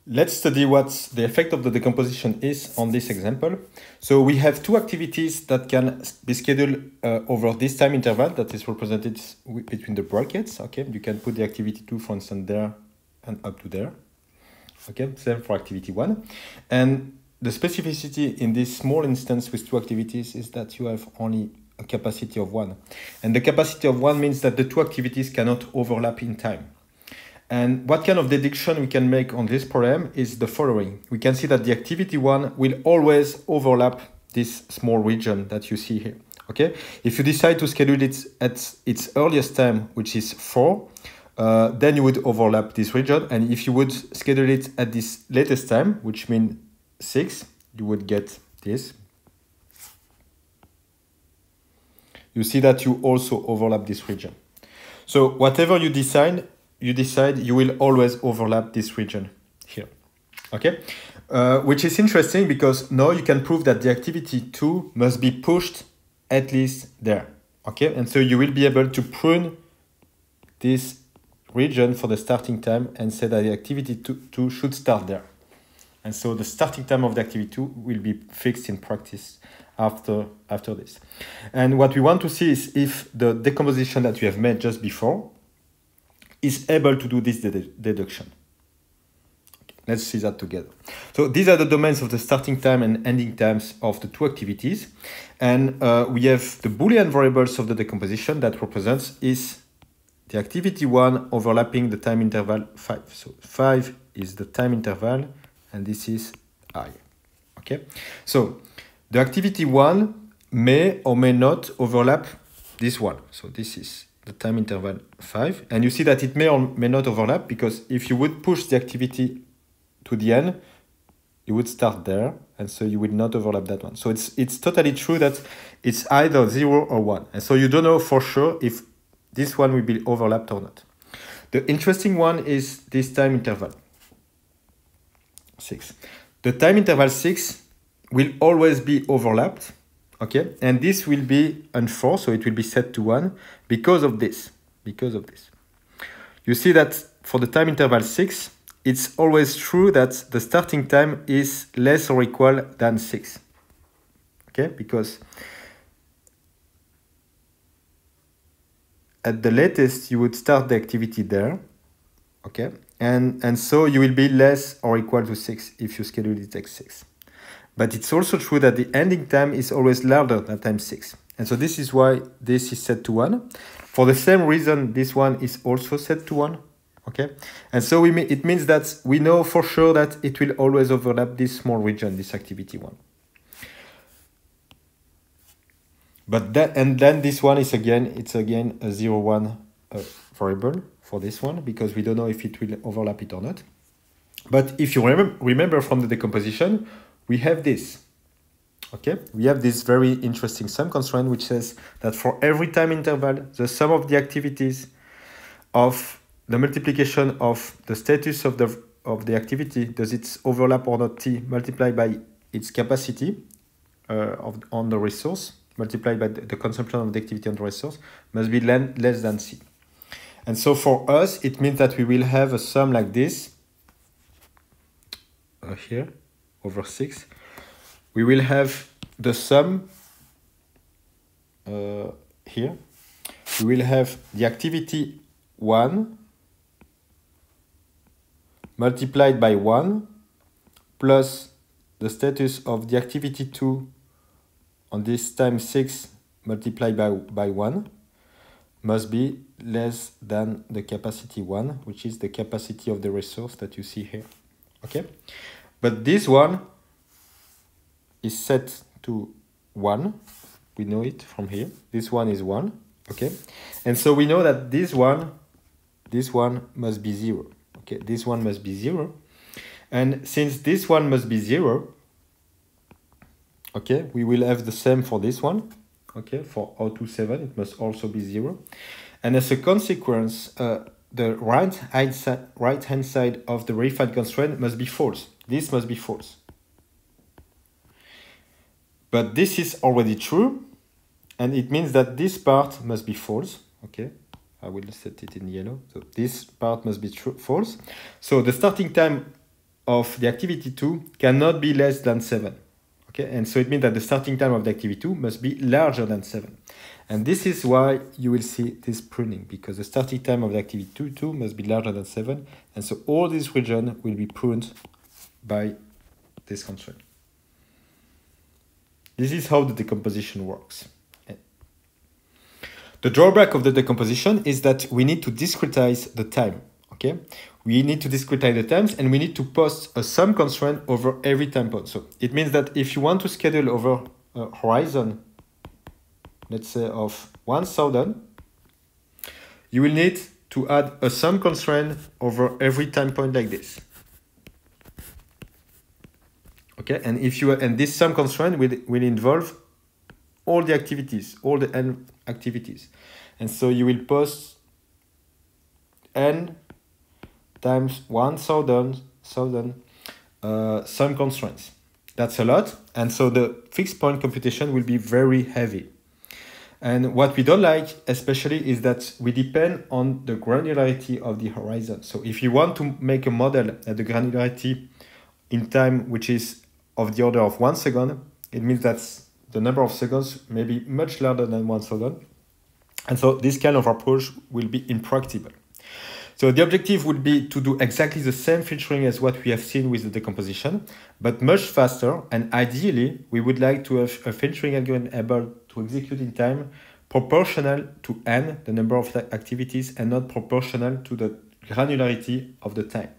Let's study what the effect of the decomposition is on this example. So we have two activities that can be scheduled over this time interval that is represented between the brackets. Okay, you can put the activity 2, for instance, there and up to there. Okay, same for activity 1. And the specificity in this small instance with two activities is that you have only a capacity of 1. And the capacity of 1 means that the two activities cannot overlap in time. And what kind of deduction we can make on this problem is the following. We can see that the activity 1 will always overlap this small region that you see here. Okay, if you decide to schedule it at its earliest time, which is 4, then you would overlap this region. And if you would schedule it at this latest time, which means 6, you would get this. You see that you also overlap this region. So whatever you decide, you will always overlap this region here. Okay, which is interesting because now you can prove that the activity 2 must be pushed at least there. Okay, and so you will be able to prune this region for the starting time and say that the activity 2 should start there. And so the starting time of the activity 2 will be fixed in practice after this. And what we want to see is if the decomposition that we have made just before is able to do this deduction. Okay, let's see that together. So these are the domains of the starting time and ending times of the two activities. And we have the Boolean variables of the decomposition that represents is the activity 1 overlapping the time interval 5. So 5 is the time interval and this is I. Okay, so the activity 1 may or may not overlap this one. So this is the time interval 5. And you see that it may or may not overlap because if you would push the activity to the end, you would start there. And so you would not overlap that one. So it's totally true that it's either 0 or 1. And so you don't know for sure if this one will be overlapped or not. The interesting one is this time interval 6. The time interval 6 will always be overlapped. Okay, and this will be unforced, so it will be set to 1 because of this. You see that for the time interval 6, it's always true that the starting time is less or equal than 6. Okay, because at the latest you would start the activity there. Okay, and so you will be less or equal to 6 if you schedule it at 6. But it's also true that the ending time is always larger than time 6. And so this is why this is set to 1. For the same reason, this one is also set to 1. Okay? And so it means that we know for sure that it will always overlap this small region, this activity 1. But then this one is again a 0, 1 variable for this one because we don't know if it will overlap it or not. But if you remember from the decomposition, we have this. Okay, we have this very interesting sum constraint which says that for every time interval, the sum of the activities of the multiplication of the status of the activity, does it overlap or not t, multiplied by its capacity on the resource, multiplied by the consumption of the activity on the resource, must be less than c. And so for us, it means that we will have a sum like this here. Over 6, we will have the sum here. We will have the activity 1 multiplied by 1 plus the status of the activity 2 on this time 6 multiplied by 1 must be less than the capacity 1, which is the capacity of the resource that you see here. Okay? But this one is set to 1. We know it from here. This one is 1. Okay. And so we know that this one must be 0. Okay. This one must be 0. And since this one must be 0, okay, we will have the same for this one. Okay. For 027, it must also be 0. And as a consequence, the right-hand side of the verified constraint must be false. This must be false. But this is already true, and it means that this part must be false. Okay, I will set it in yellow. So this part must be false. So the starting time of the activity 2 cannot be less than 7. Okay, and so it means that the starting time of the activity 2 must be larger than 7. And this is why you will see this pruning, because the starting time of the activity 2 must be larger than 7. And so all this region will be pruned by this constraint. This is how the decomposition works. The drawback of the decomposition is that we need to discretize the time. Okay, we need to discretize the times, and we need to post a sum constraint over every time point. So it means that if you want to schedule over a horizon, let's say of 1000, you will need to add a sum constraint over every time point like this. Okay, and this sum constraint will involve all the activities, all the n activities, and so you will post n times 1000 sum constraints. That's a lot, and so the fixed point computation will be very heavy. And what we don't like, especially, is that we depend on the granularity of the horizon. So if you want to make a model at the granularity in time, which is of the order of 1 second, it means that the number of seconds may be much larger than 1 second. And so this kind of approach will be impractical. So the objective would be to do exactly the same filtering as what we have seen with the decomposition, but much faster. And ideally, we would like to have a filtering algorithm able to execute in time proportional to n, the number of activities, and not proportional to the granularity of the time.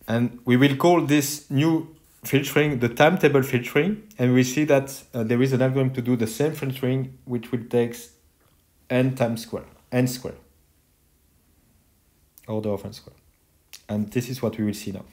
And we will call this new filtering the timetable filtering, and we see that there is an algorithm to do the same filtering, which will take n times square, order of n square. And this is what we will see now.